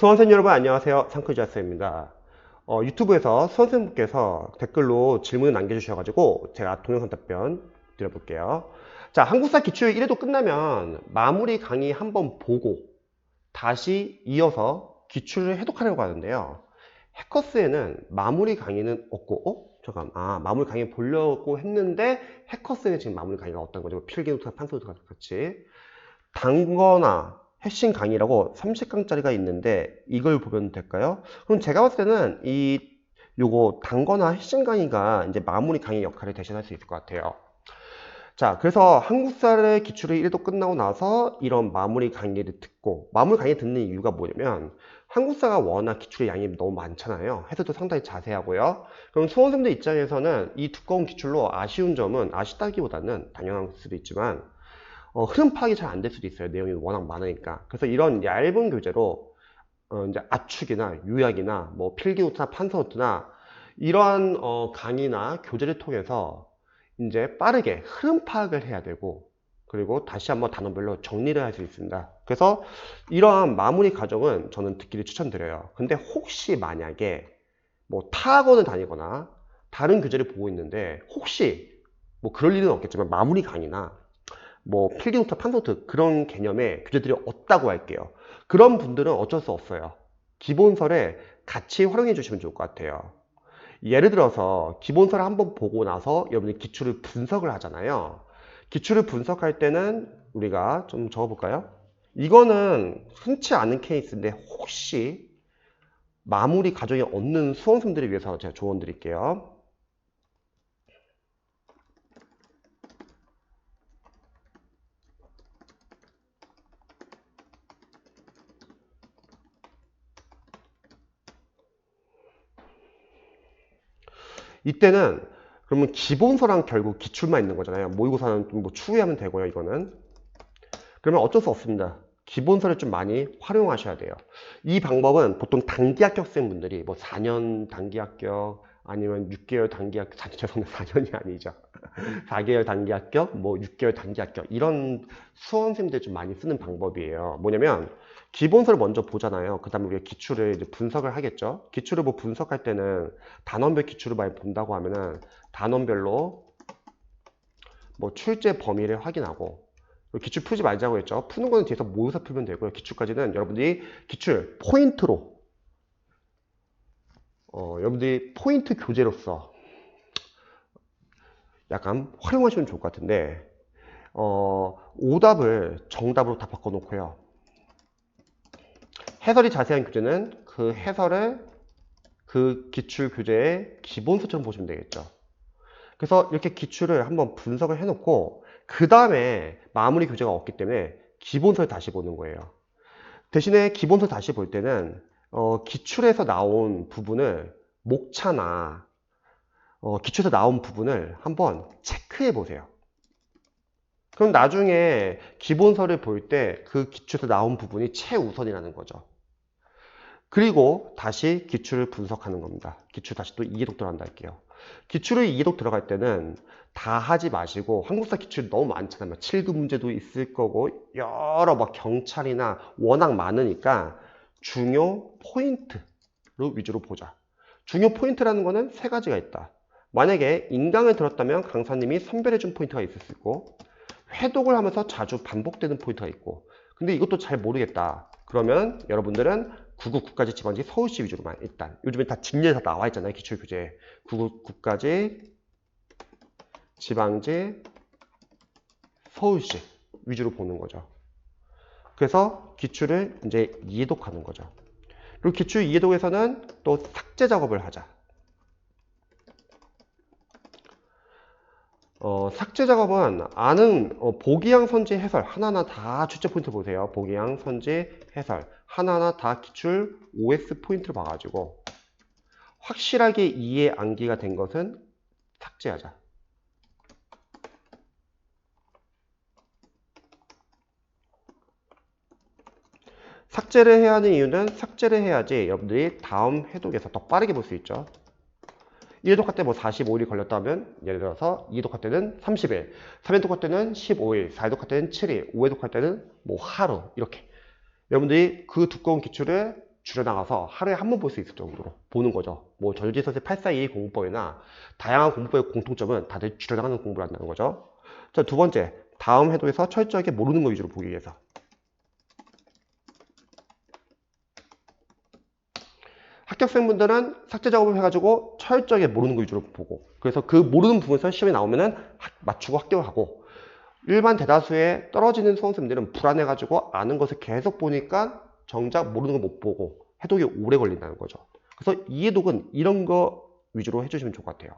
수험생 여러분 안녕하세요. 상크지아스입니다. 유튜브에서 수험생분께서 댓글로 질문을 남겨주셔가지고 제가 동영상 답변 드려볼게요. 자, 한국사 기출 1회도 끝나면 마무리 강의 한번 보고 다시 이어서 기출을 해독하려고 하는데요. 해커스에는 마무리 강의는 없고, 마무리 강의 보려고 했는데 해커스에는 지금 마무리 강의가 없다는 거죠. 필기노트나 판소노트 같이. 단거나 핵심 강의라고 30강짜리가 있는데 이걸 보면 될까요? 그럼 제가 봤을 때는 요거 단거나 핵심 강의가 이제 마무리 강의 역할을 대신할 수 있을 것 같아요. 자, 그래서 한국사의 기출을 1도 끝나고 나서 이런 마무리 강의를 듣고, 마무리 강의 듣는 이유가 뭐냐면 한국사가 워낙 기출의 양이 너무 많잖아요. 해설도 상당히 자세하고요. 그럼 수험생들 입장에서는 이 두꺼운 기출로 아쉬운 점은, 아쉽다기보다는 당연할 수도 있지만 흐름 파악이 잘 안 될 수도 있어요. 내용이 워낙 많으니까. 그래서 이런 얇은 교재로 이제 압축이나 요약이나 뭐 필기노트나 판서노트나 이러한 강의나 교재를 통해서 이제 빠르게 흐름 파악을 해야 되고, 그리고 다시 한번 단원별로 정리를 할 수 있습니다. 그래서 이러한 마무리 과정은 저는 듣기를 추천드려요. 근데 혹시 만약에 뭐 타학원을 다니거나 다른 교재를 보고 있는데 혹시 뭐 그럴 일은 없겠지만 마무리 강의나 뭐 필기노트, 판소노트 그런 개념의 교재들이 없다고 할게요. 그런 분들은 어쩔 수 없어요. 기본설에 같이 활용해 주시면 좋을 것 같아요. 예를 들어서 기본설을 한번 보고 나서 여러분이 기출을 분석을 하잖아요. 기출을 분석할 때는 우리가 좀 적어볼까요? 이거는 흔치 않은 케이스인데 혹시 마무리 과정이 없는 수험생들을 위해서 제가 조언 드릴게요. 이때는 그러면 기본서랑 결국 기출만 있는 거잖아요. 모의고사는 좀 뭐 추후에 하면 되고요, 이거는. 그러면 어쩔 수 없습니다. 기본서를 좀 많이 활용하셔야 돼요. 이 방법은 보통 단기 합격생분들이 뭐 4년 단기 합격 아니면 6개월 단기 합격, 죄송합니다. 4년이 아니죠. 4개월 단기 합격, 뭐 6개월 단기 합격 이런 수험생들이 좀 많이 쓰는 방법이에요. 뭐냐면 기본서를 먼저 보잖아요. 그 다음에 우리가 기출을 이제 분석을 하겠죠. 기출을 뭐 분석할 때는 단원별 기출을 많이 본다고 하면은 단원별로 뭐 출제 범위를 확인하고, 기출 풀지 말자고 했죠. 푸는 거는 뒤에서 모여서 풀면 되고요. 기출까지는 여러분들이 기출 포인트로 여러분들이 포인트 교재로서 약간 활용하시면 좋을 것 같은데, 오답을 정답으로 다 바꿔놓고요. 해설이 자세한 교재는 그 해설을 그 기출 교재의 기본서처럼 보시면 되겠죠. 그래서 이렇게 기출을 한번 분석을 해놓고 그 다음에 마무리 교재가 없기 때문에 기본서를 다시 보는 거예요. 대신에 기본서 다시 볼 때는 기출에서 나온 부분을 목차나 기출에서 나온 부분을 한번 체크해 보세요. 그럼 나중에 기본서를 볼 때 그 기출에서 나온 부분이 최우선이라는 거죠. 그리고 다시 기출을 분석하는 겁니다. 기출 다시 또 이해독 들어간다 할게요. 기출을 이해독 들어갈 때는 다 하지 마시고, 한국사 기출 너무 많잖아요. 7급 문제도 있을 거고 여러 막 경찰이나 워낙 많으니까 중요 포인트로 위주로 보자. 중요 포인트라는 거는 세 가지가 있다. 만약에 인강을 들었다면 강사님이 선별해준 포인트가 있을 수 있고, 회독을 하면서 자주 반복되는 포인트가 있고, 근데 이것도 잘 모르겠다. 그러면 여러분들은 9급, 9까지 지방지, 서울시 위주로만 일단, 요즘에 다 진례 다 나와 있잖아요. 기출교재 9급, 9까지 지방지, 서울시 위주로 보는 거죠. 그래서 기출을 이제 이해독하는 거죠. 그리고 기출 이해독에서는 또 삭제 작업을 하자. 삭제 작업은 아는 보기양 선지 해설 하나하나 다 출제 포인트 보세요. 보기양 선지 해설 하나하나 다 기출 OS 포인트를 봐가지고 확실하게 이해 암기가 된 것은 삭제하자. 삭제를 해야 하는 이유는 삭제를 해야지 여러분들이 다음 해독에서 더 빠르게 볼 수 있죠. 1회독할 때 뭐 45일이 걸렸다면, 예를 들어서 2회독할 때는 30일, 3회독할 때는 15일, 4회독할 때는 7일, 5회독할 때는 뭐 하루, 이렇게. 여러분들이 그 두꺼운 기출을 줄여나가서 하루에 한 번 볼 수 있을 정도로 보는 거죠. 뭐 전지서세 842 공부법이나 다양한 공부법의 공통점은 다들 줄여나가는 공부를 한다는 거죠. 자, 두 번째, 다음 해도에서 철저하게 모르는 거 위주로 보기 위해서. 합격생분들은 삭제 작업을 해가지고 철저하게 모르는 거 위주로 보고, 그래서 그 모르는 부분에서 시험에 나오면은 맞추고 합격을 하고, 일반 대다수의 떨어지는 수험생들은 불안해가지고 아는 것을 계속 보니까 정작 모르는 거 못 보고 해독이 오래 걸린다는 거죠. 그래서 이 해독은 이런 거 위주로 해주시면 좋을 것 같아요.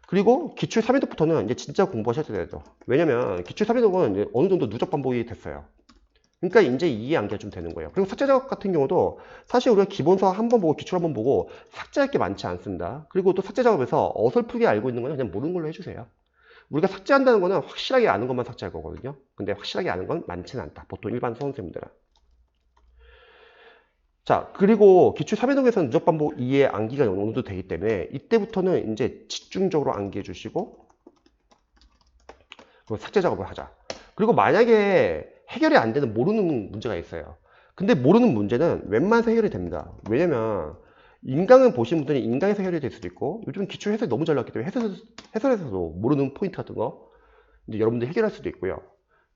그리고 기출 3회독부터는 이제 진짜 공부하셔야 되죠. 왜냐면 기출 3회독은 이제 어느 정도 누적 반복이 됐어요. 그러니까 이제 이해 안기가 좀 되는 거예요. 그리고 삭제 작업 같은 경우도 사실 우리가 기본서 한번 보고 기출 한번 보고 삭제할 게 많지 않습니다. 그리고 또 삭제 작업에서 어설프게 알고 있는 거는 그냥 모르는 걸로 해주세요. 우리가 삭제한다는 거는 확실하게 아는 것만 삭제할 거거든요. 근데 확실하게 아는 건 많지는 않다. 보통 일반 수험생들은. 자, 그리고 기출 3회독에서는 누적 반복 이해 암기가 어느 정도 되기 때문에 이때부터는 이제 집중적으로 암기해 주시고 삭제 작업을 하자. 그리고 만약에 해결이 안 되는 모르는 문제가 있어요. 근데 모르는 문제는 웬만해서 해결이 됩니다. 왜냐면 인강을 보신 분들이 인강에서 해결이 될 수도 있고, 요즘 기출 해설이 너무 잘 나왔기 때문에 해설에서도 모르는 포인트 같은 거 이제 여러분들이 해결할 수도 있고요.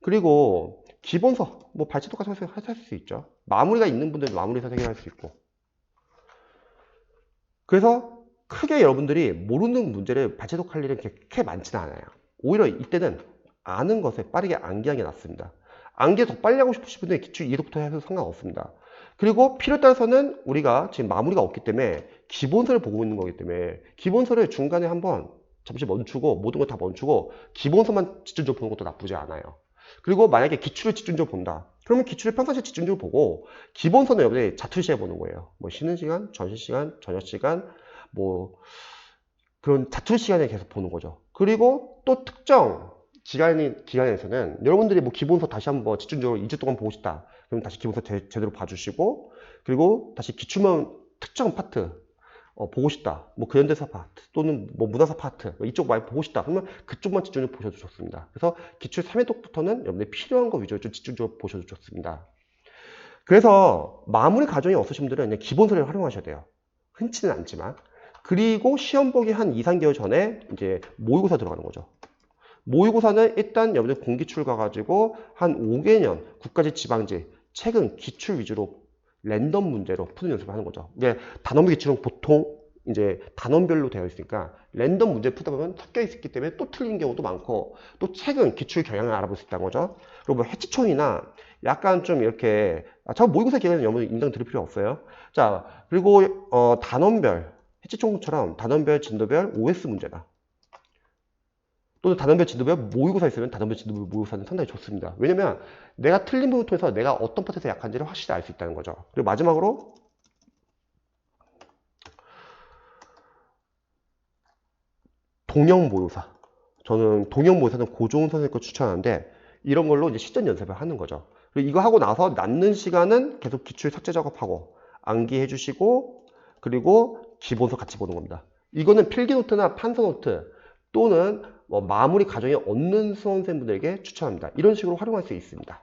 그리고 기본서 뭐 발제도 같은 거 할 수 있죠. 마무리가 있는 분들은 마무리해서 해결할 수 있고. 그래서 크게 여러분들이 모르는 문제를 발제독할 일은 그렇게 많지는 않아요. 오히려 이때는 아는 것에 빠르게 암기하는 게 낫습니다. 암기 더 빨리 하고 싶으신 분들은 기출 이해도부터 해도 상관없습니다. 그리고 필요에 따라서는 우리가 지금 마무리가 없기 때문에 기본서를 보고 있는 거기 때문에 기본서를 중간에 한번 잠시 멈추고 모든 걸 다 멈추고 기본서만 집중적으로 보는 것도 나쁘지 않아요. 그리고 만약에 기출을 집중적으로 본다. 그러면 기출을 평상시에 집중적으로 보고 기본서는 여러분들이 자투시해 보는 거예요. 뭐 쉬는 시간, 점심시간, 저녁시간 뭐 그런 자투 시간에 계속 보는 거죠. 그리고 또 특정 기간에서는 여러분들이 뭐 기본서 다시 한번 집중적으로 2주 동안 보고 싶다. 그럼 다시 기본서 제대로 봐주시고, 그리고 다시 기출만 특정 파트 보고 싶다. 뭐 근현대사 파트 또는 뭐 문화사 파트 이쪽 많이 보고 싶다. 그러면 그쪽만 집중적으로 보셔도 좋습니다. 그래서 기출 3회독부터는 여러분들이 필요한 거 위주로 좀 집중적으로 보셔도 좋습니다. 그래서 마무리 과정이 없으신 분들은 그냥 기본서를 활용하셔야 돼요. 흔치는 않지만. 그리고 시험 보기 한 2, 3개월 전에 이제 모의고사 들어가는 거죠. 모의고사는 일단 여러분들 공기출 가가지고 한 5개년 국가직 지방직 최근 기출 위주로 랜덤 문제로 푸는 연습을 하는 거죠. 이게 단원별 기출은 보통 이제 단원별로 되어 있으니까 랜덤 문제 푸다 보면 섞여 있기 때문에 또 틀린 경우도 많고 또 최근 기출 경향을 알아볼 수 있다는 거죠. 그리고 뭐 해치총이나 약간 좀 이렇게 저 모의고사 기간에는 여러분 인강 들을 필요 없어요. 자, 그리고 단원별 해치총처럼 단원별 진도별 OS 문제다. 또는 단원별 진도별 모의고사 있으면 단원별 진도별 모의고사는 상당히 좋습니다. 왜냐면 내가 틀린 부분을 통해서 내가 어떤 파트에서 약한지를 확실히 알 수 있다는 거죠. 그리고 마지막으로 동형 모의고사. 저는 동형 모의고사는 고종훈 선생님 거 추천하는데 이런 걸로 이제 실전 연습을 하는 거죠. 그리고 이거 하고 나서 남는 시간은 계속 기출 삭제 작업하고 암기해 주시고 그리고 기본서 같이 보는 겁니다. 이거는 필기노트나 판서노트 또는 뭐 마무리 과정이 없는 수험생분들에게 추천합니다. 이런 식으로 활용할 수 있습니다.